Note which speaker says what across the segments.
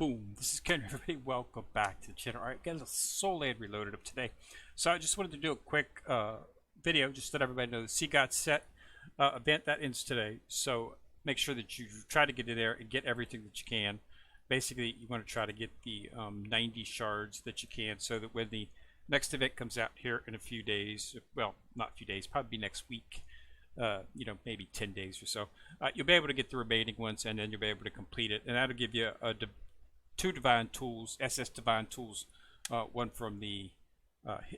Speaker 1: Boom. This is Ken. Everybody, welcome back to the channel. Alright, got a Soul Land Reloaded up today. So I just wanted to do a quick video just to let everybody know the Sea God set event that ends today. So make sure that you try to get in there and get everything that you can. Basically, you want to try to get the 90 shards that you can so that when the next event comes out here in a few days, well, not a few days, probably next week, maybe 10 days or so, you'll be able to get the remaining ones, and then you'll be able to complete it, and that'll give you two divine tools, SS divine tools, one from the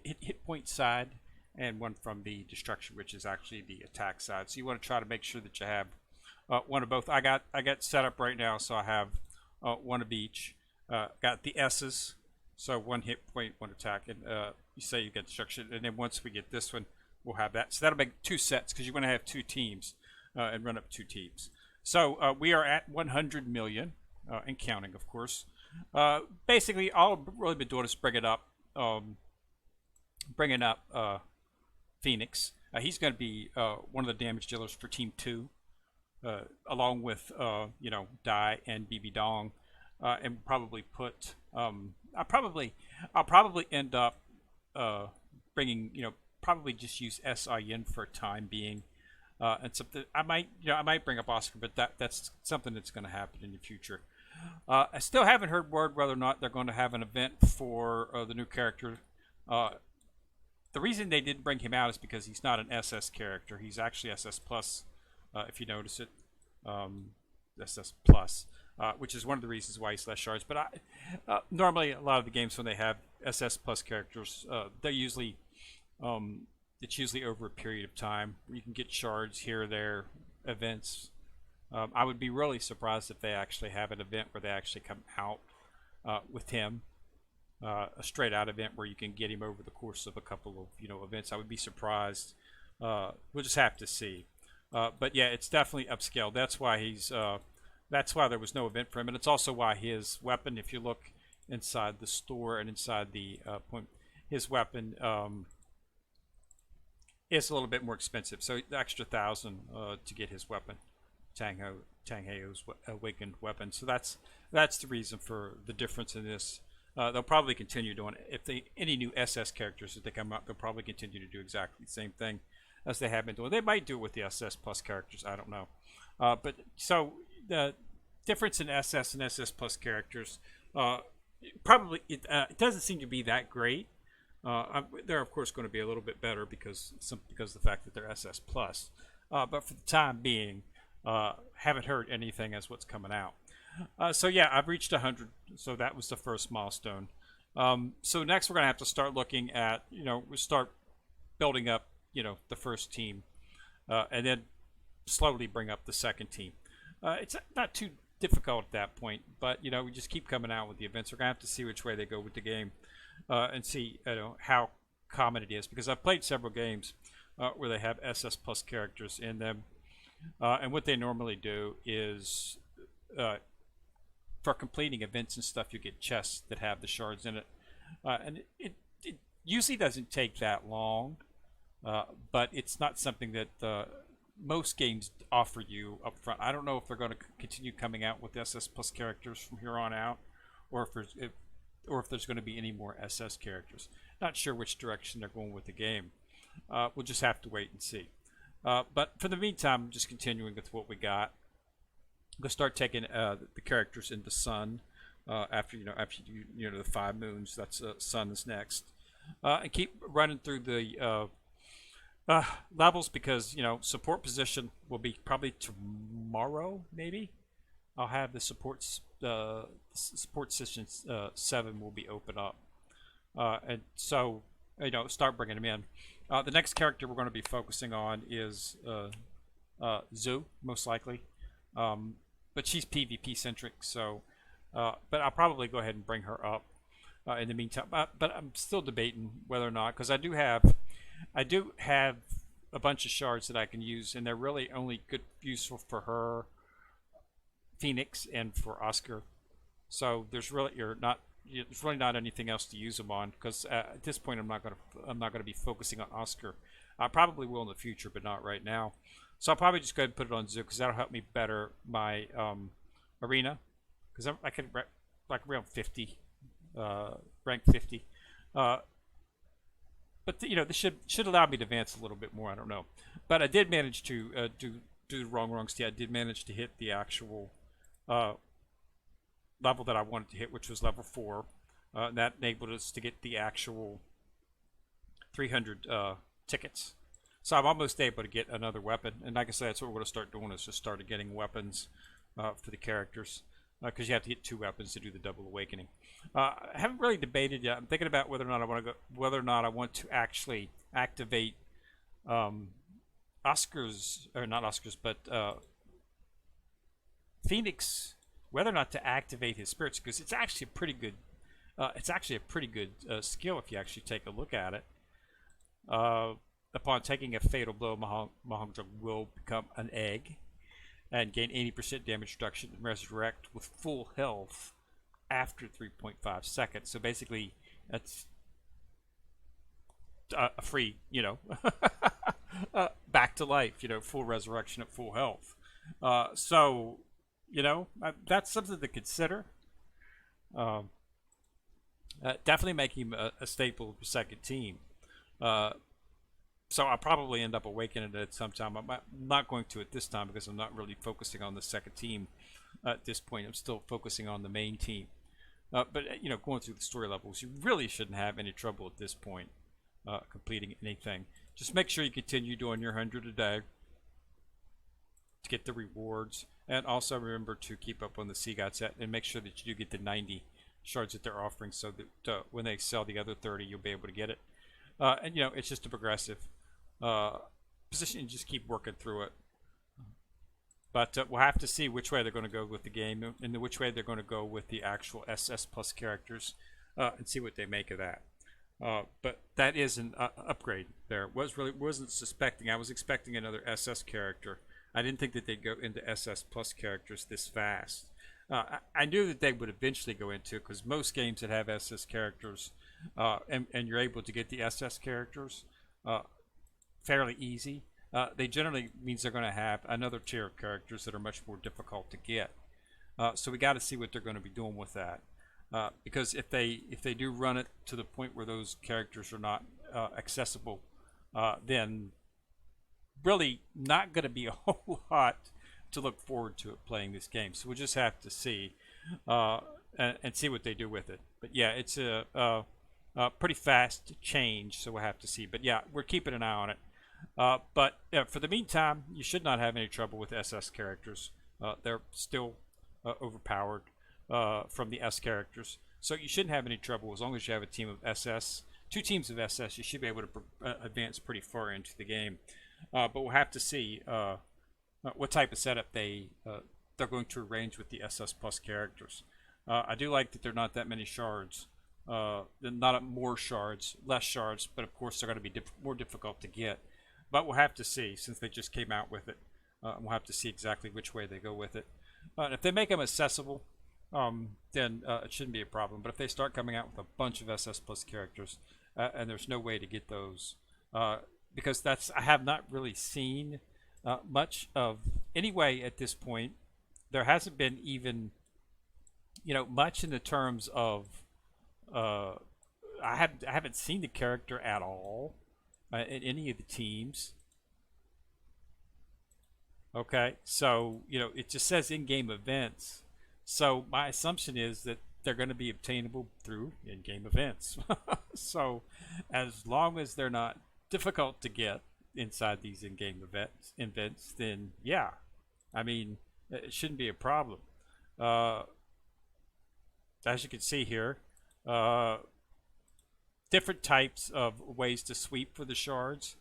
Speaker 1: hit point side and one from the destruction, which is actually the attack side. So you want to try to make sure that you have one of both. I got set up right now, so I have one of each. Got the S's, so one hit point, one attack, and you say you get destruction, and then once we get this one, we'll have that. So that'll make two sets because you want to have two teams and run up two teams. So we are at 100 million and counting, of course. Basically, all I've really been doing is bringing up Phoenix. He's going to be one of the damage dealers for Team 2, along with Dai and BB Dong, and probably put. I'll probably end up bringing probably just use SIN for a time being, and something I might bring up Oscar, but that's something that's going to happen in the future. I still haven't heard word whether or not they're going to have an event for the new character. The reason they didn't bring him out is because he's not an SS character. He's actually SS plus, if you notice it, SS plus, which is one of the reasons why he's less shards. But normally a lot of the games when they have SS plus characters, they're usually it's usually over a period of time. You can get shards here or there, events. I would be really surprised if they actually have an event where they actually come out with him, a straight out event where you can get him over the course of a couple of events. I would be surprised. We'll just have to see. But yeah, it's definitely upscaled. That's why that's why there was no event for him, and it's also why his weapon, if you look inside the store and inside the point, his weapon is a little bit more expensive. So the extra 1,000 to get his weapon. Tang Heo's awakened weapon. So that's the reason for the difference in this. They'll probably continue doing it. If any new SS characters that they come out, they'll probably continue to do exactly the same thing as they have been doing. They might do it with the SS plus characters. I don't know. But so the difference in SS and SS plus characters, probably it doesn't seem to be that great. They're of course going to be a little bit better because of the fact that they're SS plus. But for the time being, haven't heard anything as what's coming out. So yeah, I've reached 100, so that was the first milestone. So next we're going to have to start looking at, we start building up, the first team, and then slowly bring up the second team. It's not too difficult at that point, but we just keep coming out with the events. We're going to have to see which way they go with the game, and see how common it is, because I've played several games where they have SS plus characters in them. And what they normally do is, for completing events and stuff, you get chests that have the shards in it. And it usually doesn't take that long, but it's not something that most games offer you up front. I don't know if they're going to continue coming out with SS plus characters from here on out, or if there's going to be any more SS characters. Not sure which direction they're going with the game. We'll just have to wait and see. But for the meantime, I'm just continuing with what we got. We'll start taking the characters into Sun after you do the 5 moons. That's Sun is next, and keep running through the levels, because support position will be probably tomorrow. Maybe I'll have the support position 7 will be open up, and so start bringing them in. The next character we're going to be focusing on is Zhu, most likely, but she's PvP centric. So, but I'll probably go ahead and bring her up in the meantime. But I'm still debating whether or not, because I do have a bunch of shards that I can use, and they're really only useful for her, Phoenix, and for Oscar. So there's really not anything else to use them on, because at this point I'm not going to be focusing on Oscar. I probably will in the future, but not right now. So I'll probably just go ahead and put it on Zoo, because that'll help me better my arena, because I can like around 50, rank 50. Uh, but this should allow me to advance a little bit more. I don't know, but I did manage to do the wrong step. I did manage to hit the actual uh, level that I wanted to hit, which was level 4. And that enabled us to get the actual 300 tickets. So I'm almost able to get another weapon, and like I said, that's what we're going to start doing, is just start getting weapons for the characters, because you have to get 2 weapons to do the double awakening. I haven't really debated yet. I'm thinking about whether or not I want to actually activate Oscar's, or not Oscar's, but Phoenix, whether or not to activate his spirits, because it's actually a pretty good. It's actually a pretty good skill if you actually take a look at it. Upon taking a fatal blow, Mahongjong will become an egg and gain 80% damage reduction and resurrect with full health after 3.5 seconds. So basically, that's a free, back to life, full resurrection at full health. So, that's something to consider. Definitely make him a staple of the second team. So I'll probably end up awakening it at some time. I'm not going to at this time because I'm not really focusing on the second team at this point. I'm still focusing on the main team. But going through the story levels, you really shouldn't have any trouble at this point completing anything. Just make sure you continue doing your 100 a day to get the rewards, and also remember to keep up on the Sea God set and make sure that you do get the 90 shards that they're offering, so that when they sell the other 30, you'll be able to get it. And it's just a progressive position, and just keep working through it. But we'll have to see which way they're going to go with the game, and which way they're going to go with the actual SS Plus characters, and see what they make of that. But that is an upgrade there. Wasn't suspecting. I was expecting another SS character. I didn't think that they'd go into SS Plus characters this fast. I knew that they would eventually go into it, because most games that have SS characters, and you're able to get the SS characters fairly easy, they generally means they're going to have another tier of characters that are much more difficult to get. So we got to see what they're going to be doing with that, because if they do run it to the point where those characters are not accessible, then really not going to be a whole lot to look forward to it playing this game. So we'll just have to see and see what they do with it. But yeah, it's a pretty fast change, so we'll have to see. But yeah, we're keeping an eye on it. But for the meantime, you should not have any trouble with SS characters. They're still overpowered from the S characters, so you shouldn't have any trouble as long as you have a team of SS. 2 teams of SS, you should be able to advance pretty far into the game. But we'll have to see what type of setup they're going to arrange with the SS Plus characters. I do like that they're not that many shards. Not more shards, less shards, but of course they're going to be more difficult to get. But we'll have to see, since they just came out with it. We'll have to see exactly which way they go with it. If they make them accessible, then it shouldn't be a problem. But if they start coming out with a bunch of SS Plus characters, and there's no way to get those, because I have not really seen much of anyway at this point. There hasn't been even much in the terms of I haven't seen the character at all in any of the teams. Okay, so it just says in-game events. So my assumption is that they're going to be obtainable through in-game events. So as long as they're not difficult to get inside these in-game events, then yeah, I mean, it shouldn't be a problem. As you can see here, different types of ways to sweep for the shards.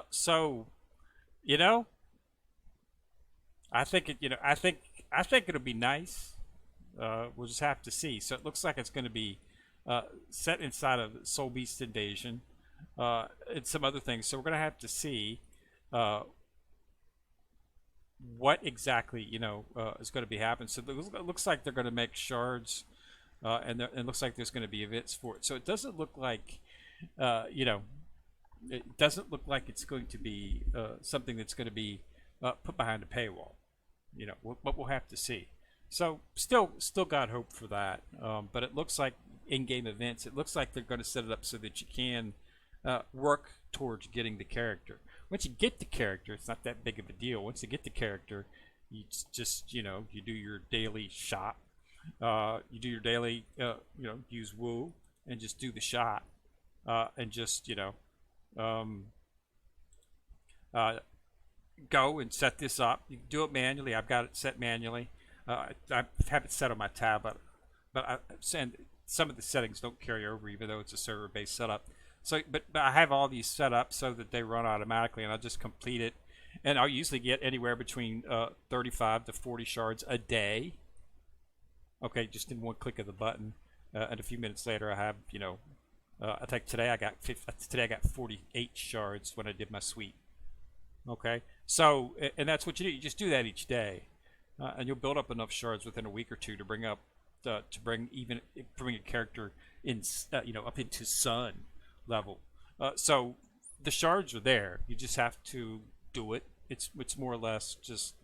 Speaker 1: So I think I think it'll be nice. We'll just have to see. So it looks like it's going to be set inside of Soul Beast Invasion and some other things. So we're going to have to see what exactly is going to be happening. So it looks like they're going to make shards, and it looks like there's going to be events for it. So it doesn't look like it doesn't look like it's going to be something that's going to be put behind a paywall. But we'll have to see. So still got hope for that. But it looks like in-game events. It looks like they're going to set it up so that you can work towards getting the character. Once you get the character, it's not that big of a deal. Once you get the character, you just you do your daily shop. You do your daily use woo and just do the shot and just um, uh, go and set this up. You can do it manually. I've got it set manually. I have it set on my tab, but some of the settings don't carry over, even though it's a server-based setup. So, but I have all these set up so that they run automatically, and I'll just complete it. And I'll usually get anywhere between 35 to 40 shards a day. Okay, just in one click of the button, and a few minutes later, I have I think today I got 48 shards when I did my sweep. Okay, so and that's what you do. You just do that each day, and you'll build up enough shards within a week or two to bring a character in up into sun level. So the shards are there. You just have to do it. It's more or less just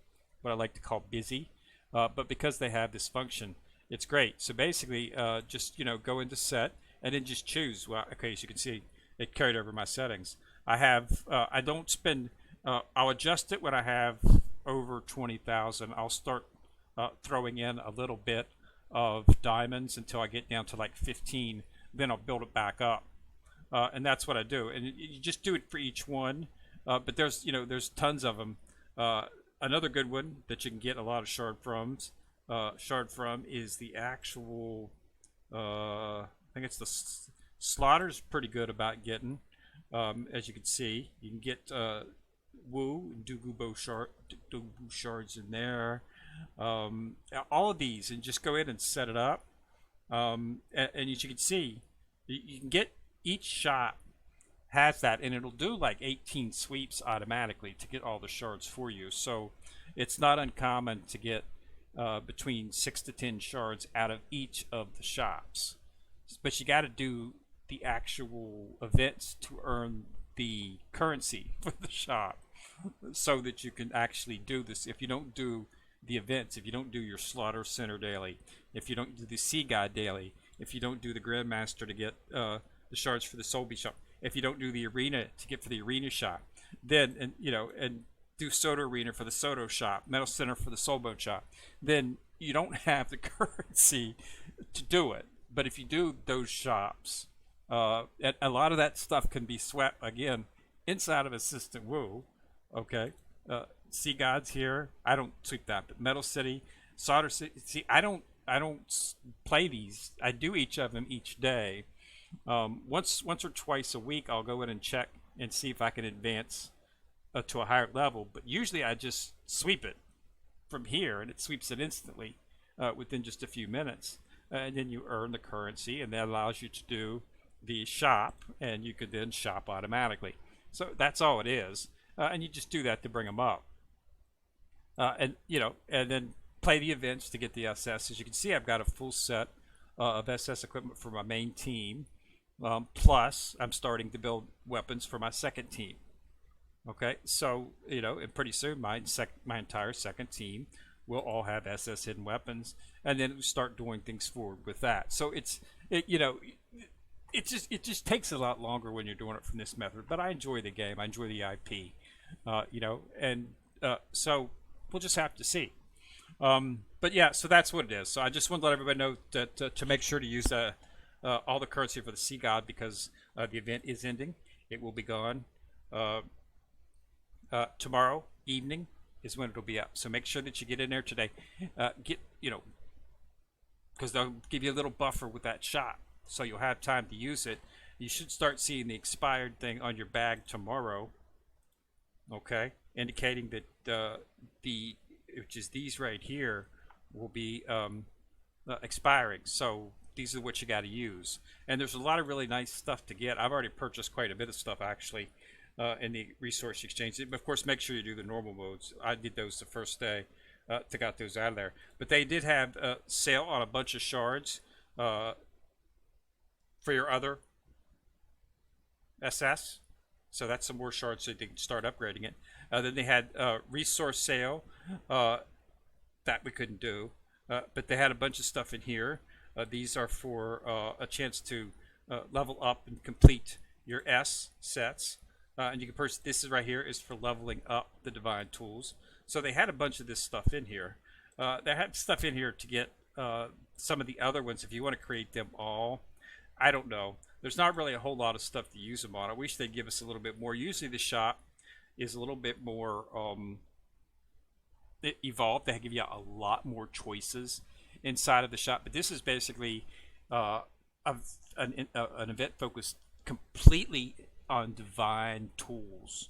Speaker 1: what I like to call busy, but because they have this function, it's great. So basically, just go into set and then just choose. Well, okay, as you can see, it carried over my settings. I don't spend. I'll adjust it when I have over 20,000. I'll start throwing in a little bit of diamonds until I get down to like 15. Then I'll build it back up, and that's what I do. And you just do it for each one. But there's tons of them. Another good one that you can get a lot of shard from is the actual. I think it's the Slaughter's pretty good about getting. As you can see, you can get Woo and Dugu shards in there. All of these, and just go in and set it up. And as you can see, you can get each shop has that, and it'll do like 18 sweeps automatically to get all the shards for you. So it's not uncommon to get between 6 to 10 shards out of each of the shops. But you got to do the actual events to earn the currency for the shop so that you can actually do this. If you don't do the events, if you don't do your Slaughter Center daily, if you don't do the Sea God daily, if you don't do the Grandmaster to get the shards for the Soulbeat shop, if you don't do the arena to get for the arena shop, then and do Soda Arena for the Soto shop, Metal Center for the Soulbone shop, then you don't have the currency to do it. But if you do those shops, a lot of that stuff can be swept again inside of Assistant Woo. Okay, Sea Gods here. I don't sweep that, but Metal City, Solder City. See, I don't play these. I do each of them each day. Once or twice a week, I'll go in and check and see if I can advance to a higher level. But usually, I just sweep it from here, and it sweeps it instantly within just a few minutes. And then you earn the currency, and that allows you to do the shop, and you could then shop automatically. So that's all it is, and you just do that to bring them up, and then play the events to get the SS. As you can see, I've got a full set of SS equipment for my main team. Plus, I'm starting to build weapons for my second team. Okay, so and pretty soon my entire second team will all have SS hidden weapons, and then we start doing things forward with that. So it just takes a lot longer when you're doing it from this method. But I enjoy the game. I enjoy the IP, and so we'll just have to see. But yeah, so that's what it is. So I just want to let everybody know that to make sure to use all the currency for the Sea God, because the event is ending. It will be gone tomorrow evening is when it'll be up. So make sure that you get in there today. Because they'll give you a little buffer with that shot, so you'll have time to use it. You should start seeing the expired thing on your bag tomorrow. Okay, indicating that which is these right here, will be expiring. So these are what you got to use. And there's a lot of really nice stuff to get. I've already purchased quite a bit of stuff actually in the resource exchange. But of course, make sure you do the normal modes. I did those the first day to got those out of there. But they did have a sale on a bunch of shards for your other SS. So that's some more shards so they can start upgrading it. Then they had resource sale that we couldn't do. But they had a bunch of stuff in here. These are for a chance to level up and complete your S sets. And you can purchase, this is right here is for leveling up the divine tools. So they had a bunch of this stuff in here. They had stuff in here to get some of the other ones if you want to create them all. I don't know. There's not really a whole lot of stuff to use them on. I wish they'd give us a little bit more. Usually the shop is a little bit more evolved. They give you a lot more choices inside of the shop. But this is basically an event focused completely on divine tools.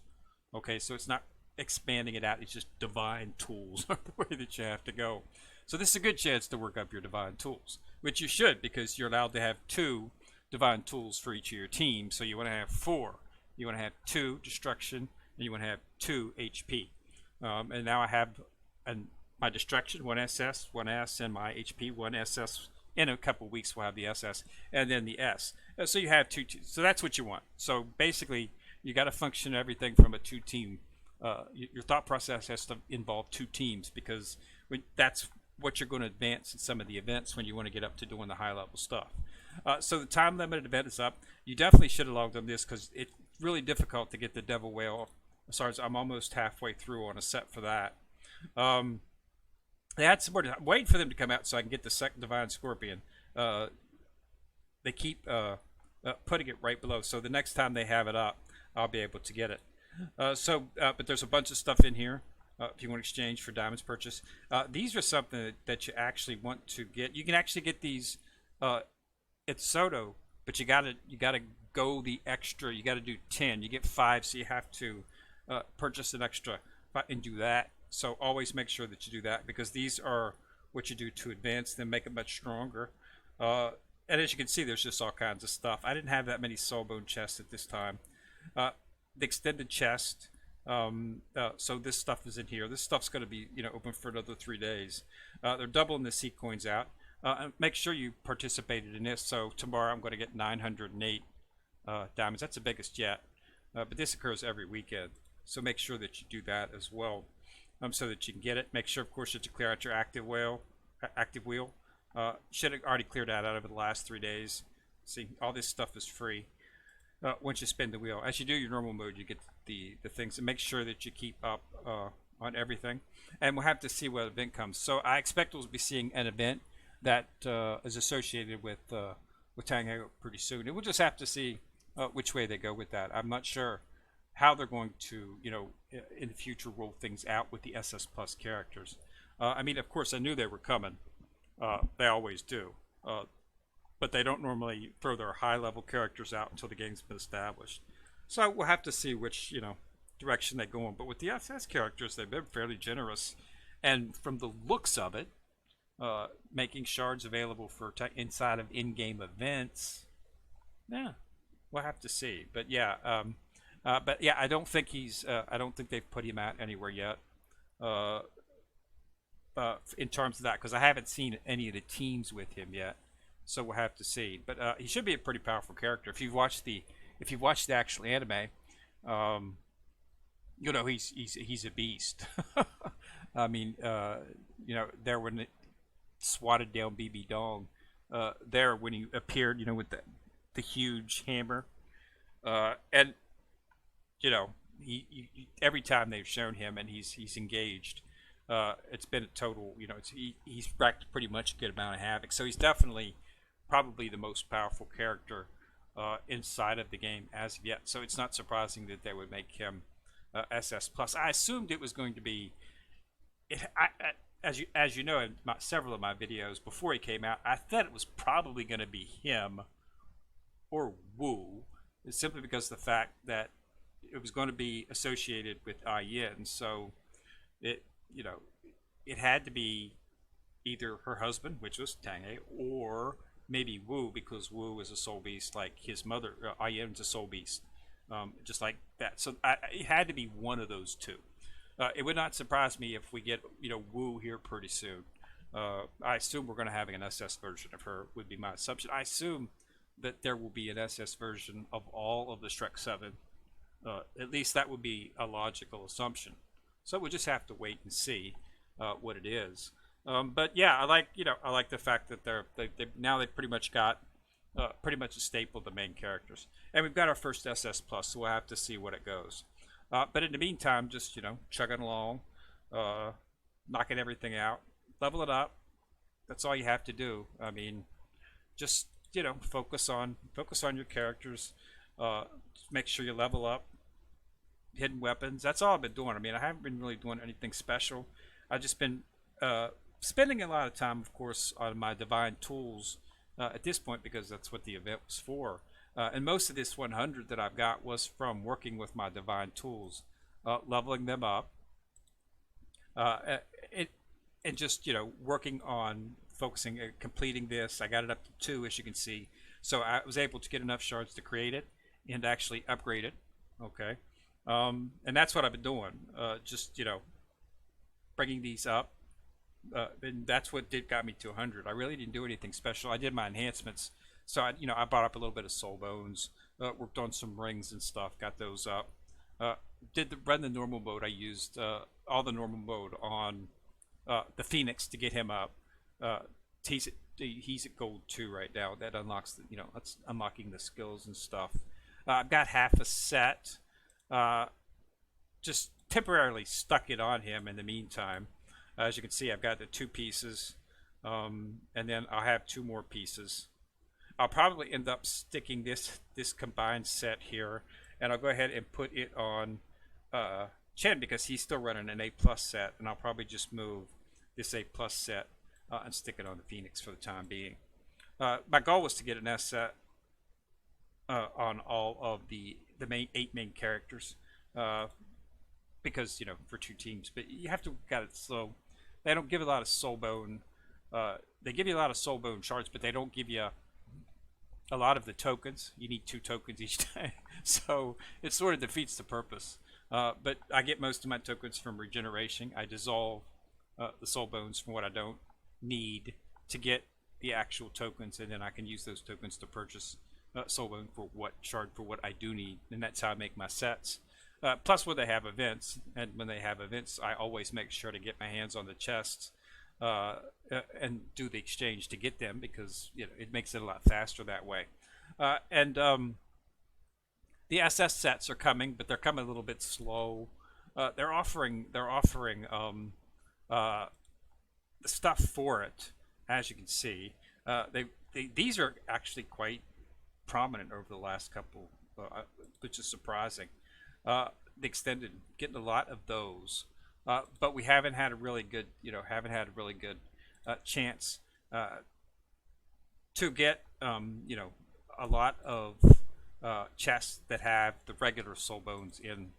Speaker 1: Okay, so it's not expanding it out. It's just divine tools are the way that you have to go. So this is a good chance to work up your divine tools, which you should, because you're allowed to have 2 divine tools for each of your teams. So you want to have 4. You want to have 2 destruction, and you want to have 2 HP. And now I have my destruction, 1 SS, 1 S, and my HP, 1 SS. In a couple of weeks, we'll have the SS, and then the S. So you have 2 teams. So that's what you want. So basically, you got to function everything from a 2-team. Your thought process has to involve 2 teams, because that's what you're going to advance in some of the events when you want to get up to doing the high-level stuff. So the time-limited event is up. You definitely should have logged on this, because it's really difficult to get the Devil Whale. Sorry, I'm almost halfway through on a set for that. They had some more. I'm waiting for them to come out so I can get the second Divine Scorpion. They keep putting it right below, so the next time they have it up, I'll be able to get it. But there's a bunch of stuff in here if you want to exchange for diamonds purchase. These are something that you actually want to get. You can actually get these at Soto, but you gotta go the extra. You gotta do 10. You get 5, so you have to purchase an extra and do that. So always make sure that you do that, because these are what you do to advance them, make it much stronger. And as you can see, there's just all kinds of stuff. I didn't have that many soulbone chests at this time. The extended chest. So this stuff is in here. This stuff's going to be open for another 3 days. They're doubling the seed coins out. Make sure you participated in this. So tomorrow I'm going to get 908 diamonds. That's the biggest yet. But this occurs every weekend. So make sure that you do that as well. So that you can get it. Make sure, of course, that you clear out your active wheel. Should have already cleared that out over the last 3 days. See, all this stuff is free once you spin the wheel. As you do your normal mode, you get the things. And make sure that you keep up on everything. And we'll have to see what event comes. So I expect we'll be seeing an event that is associated with Tango pretty soon. And we'll just have to see which way they go with that. I'm not sure how they're going to, in the future roll things out with the SS Plus characters. I mean, of course, I knew they were coming. They always do. But they don't normally throw their high-level characters out until the game's been established. So we'll have to see which, direction they go in. But with the SS characters, they've been fairly generous. And from the looks of it, making shards available for inside of in-game events, yeah, we'll have to see. But yeah, I don't think I don't think they've put him out anywhere yet. In terms of that, because I haven't seen any of the teams with him yet, so we'll have to see. But he should be a pretty powerful character. If you've watched the actual anime, he's a beast. I mean, there when it swatted down BB Dong, there when he appeared, with the huge hammer, and he every time they've shown him and he's engaged, it's been a total, he's racked pretty much a good amount of havoc. So he's definitely probably the most powerful character inside of the game as of yet. So it's not surprising that they would make him SS Plus. I assumed it was going to be, as you know, in several of my videos before he came out, I thought it was probably going to be him or Wu, simply because of the fact that it was going to be associated with Yin. So it had to be either her husband, which was Tanghe, or maybe Wu, because Wu is a soul beast like his mother. Yin's a soul beast, just like that. So it had to be one of those two. It would not surprise me if we get Wu here pretty soon. I assume we're going to have an SS version of her, would be my assumption. I assume that there will be an SS version of all of the Shrek 7. At least that would be a logical assumption. So we'll just have to wait and see what it is. But yeah, I like the fact that they now they've pretty much got pretty much a staple of the main characters, and we've got our first SS plus, so we'll have to see what it goes. But in the meantime, just chugging along, uh, knocking everything out, level it up. That's all you have to do. I mean, just focus on your characters. Just make sure you level up hidden weapons. That's all I've been doing. I mean, I haven't been really doing anything special. I've just been uh, spending a lot of time, of course, on my divine tools at this point because that's what the event was for. And most of this 100 that I've got was from working with my divine tools, leveling them up, uh, it, and just working on focusing, completing this. I got it up to 2, as you can see. So I was able to get enough shards to create it and actually upgrade it. Okay, and that's what I've been doing. Just bringing these up, and that's what got me to 100. I really didn't do anything special. I did my enhancements, so I brought up a little bit of soul bones, worked on some rings and stuff, got those up. Uh, run the normal mode. I used all the normal mode on the Phoenix to get him up. Uh, he's at gold 2 right now. That unlocks that's unlocking the skills and stuff. I've got half a set. Uh, just temporarily stuck it on him in the meantime. As you can see, I've got the 2 pieces, and then I'll have 2 more pieces. I'll probably end up sticking this combined set here, and I'll go ahead and put it on Chen because he's still running an A plus set, and I'll probably just move this A plus set and stick it on the Phoenix for the time being. My goal was to get an S set on all of the main 8 main characters, because for 2 teams, but you have to got it slow. They don't give a lot of soul bone. They give you a lot of soul bone shards, but they don't give you a lot of the tokens. You need 2 tokens each time, so it sort of defeats the purpose. But I get most of my tokens from regeneration. I dissolve the soul bones from what I don't need to get the actual tokens, and then I can use those tokens to purchase soul bone for what I do need, and that's how I make my sets. Plus, when they have events, and when they have events, I always make sure to get my hands on the chests and do the exchange to get them because it makes it a lot faster that way. And the SS sets are coming, but they're coming a little bit slow. They're offering the stuff for it, as you can see. These are actually quite prominent over the last couple, which is surprising. The extended, getting a lot of those, but we haven't had a really good, chance to get, a lot of chests that have the regular soul bones in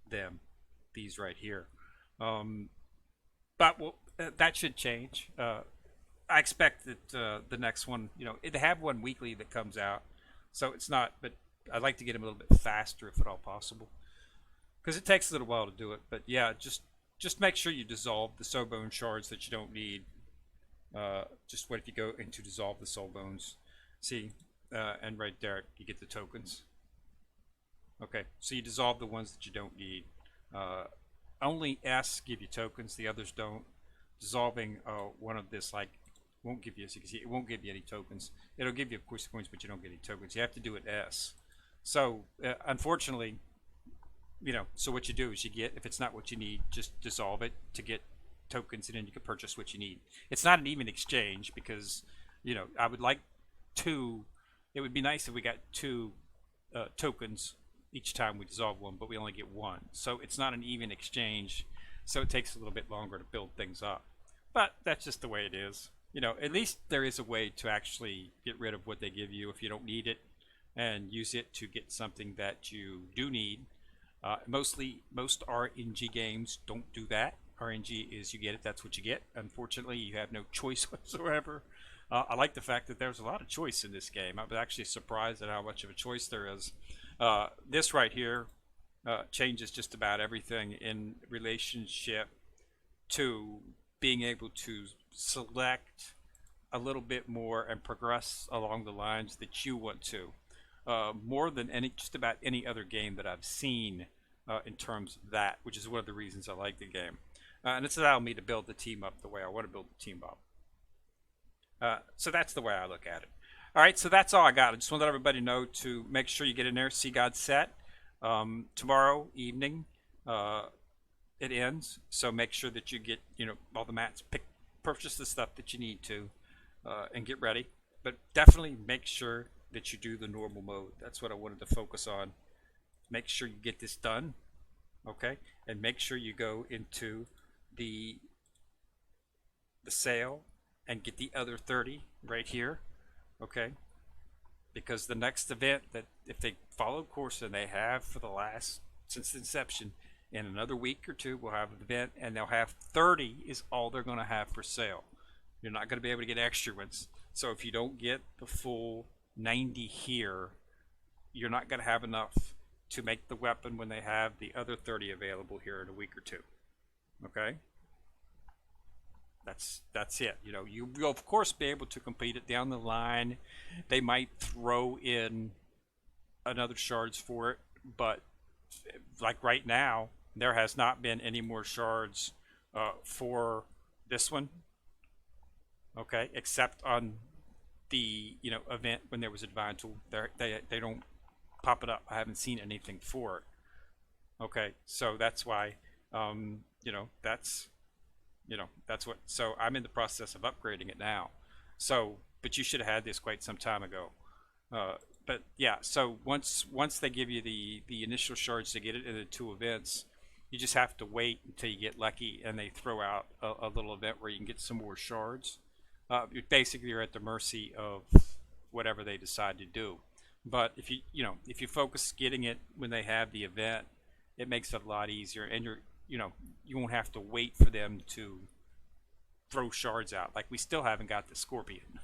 Speaker 1: them. These right here, but that should change. I expect that the next one, they have one weekly that comes out, so it's not. But I'd like to get them a little bit faster if at all possible, because it takes a little while to do it. But yeah, just make sure you dissolve the soul bone shards that you don't need. Just what if you go into dissolve the soul bones? See, and right there you get the tokens. Okay, so you dissolve the ones that you don't need. Only S give you tokens; the others don't. Dissolving one of this won't give you, as you can see, it won't give you any tokens. It'll give you, of course, coins, but you don't get any tokens. You have to do it S. So unfortunately, so what you do is if it's not what you need, just dissolve it to get tokens, and then you can purchase what you need. It's not an even exchange because, I would like 2. It would be nice if we got 2 tokens each time we dissolve one, but we only get 1. So it's not an even exchange. So it takes a little bit longer to build things up. But that's just the way it is. At least there is a way to actually get rid of what they give you if you don't need it, and use it to get something that you do need. Most RNG games don't do that. RNG is you get it, that's what you get. Unfortunately, you have no choice whatsoever. I like the fact that there's a lot of choice in this game. I was actually surprised at how much of a choice there is. This right here changes just about everything in relationship to being able to select a little bit more and progress along the lines that you want to. More than just about any other game that I've seen in terms of that, which is one of the reasons I like the game. and it's allowed me to build the team up the way I want to build the team up. So that's the way I look at it. All right, so that's all I got. I just want to let everybody know to make sure you get in there, see God's set. Tomorrow evening, it ends, so make sure that you get all the mats, purchase the stuff that you need to, and get ready. But definitely make sure that you do the normal mode. That's what I wanted to focus on. Make sure you get this done, okay? And make sure you go into the sale and get the other 30 right here, okay? Because the next event, that if they follow course, and they have for the last, since inception, in another week or two, we'll have an event, and they'll have 30 is all they're going to have for sale. You're not going to be able to get extra ones. So if you don't get the full 90 here, you're not going to have enough to make the weapon when they have the other 30 available here in a week or two. Okay? That's it. You'll of course be able to complete it down the line. They might throw in another shards for it, but like right now, there has not been any more shards for this one. Okay, except on the event when there was a divine tool. They don't pop it up. I haven't seen anything for it. Okay, so that's why that's what. So I'm in the process of upgrading it now. So, but you should have had this quite some time ago. But yeah, so once they give you the initial shards to get it in the 2 events, you just have to wait until you get lucky and they throw out a little event where you can get some more shards. You're at the mercy of whatever they decide to do. But if you focus getting it when they have the event, it makes it a lot easier, and you won't have to wait for them to throw shards out. Like, we still haven't got the Scorpion.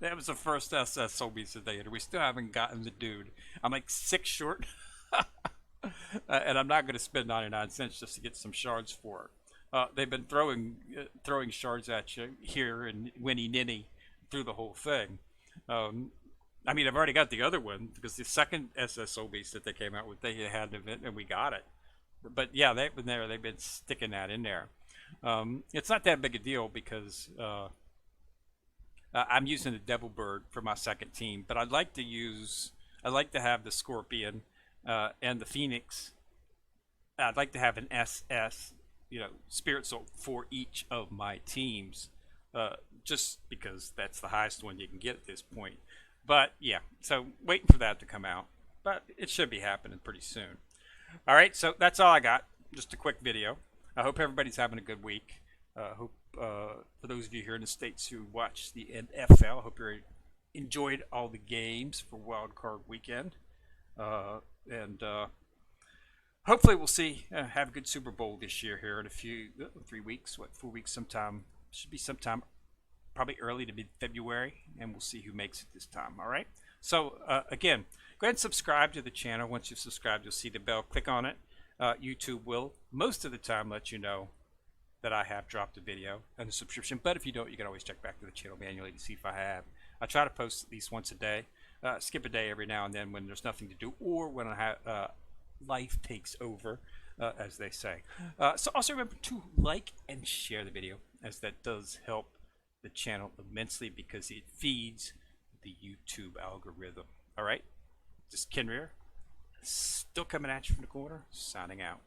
Speaker 1: That was the first SSOB today, and we still haven't gotten the dude. I'm like 6 short, and I'm not going to spend 99 cents just to get some shards for it. They've been throwing shards at you here and Winnie Ninny through the whole thing. I mean, I've already got the other one, because the second SSOBs that they came out with, they had an event and we got it. But yeah, they've been sticking that in there. It's not that big a deal, because I'm using the Devil Bird for my second team, but I'd like to have the Scorpion and the Phoenix. I'd like to have an SS, Spirit Soul for each of my teams, just because that's the highest one you can get at this point. But yeah, so waiting for that to come out, but it should be happening pretty soon. All right, so that's all I got. Just a quick video. I hope everybody's having a good week. Hope for those of you here in the States who watch the NFL, I hope you enjoyed all the games for Wild Card Weekend. And hopefully we'll have a good Super Bowl this year here in 3 weeks, 4 weeks sometime. Should be sometime probably early to mid-February, and we'll see who makes it this time. All right. So again, go ahead and subscribe to the channel. Once you've subscribed, you'll see the bell. Click on it. YouTube will most of the time let you know that I have dropped a video and a subscription. But if you don't, you can always check back to the channel manually to see if I have. I try to post at least once a day. Skip a day every now and then when there's nothing to do, or when I have life takes over, as they say. So also remember to like and share the video, as that does help the channel immensely, because it feeds the YouTube algorithm. All right, this is Ken Rear, still coming at you from the corner, signing out.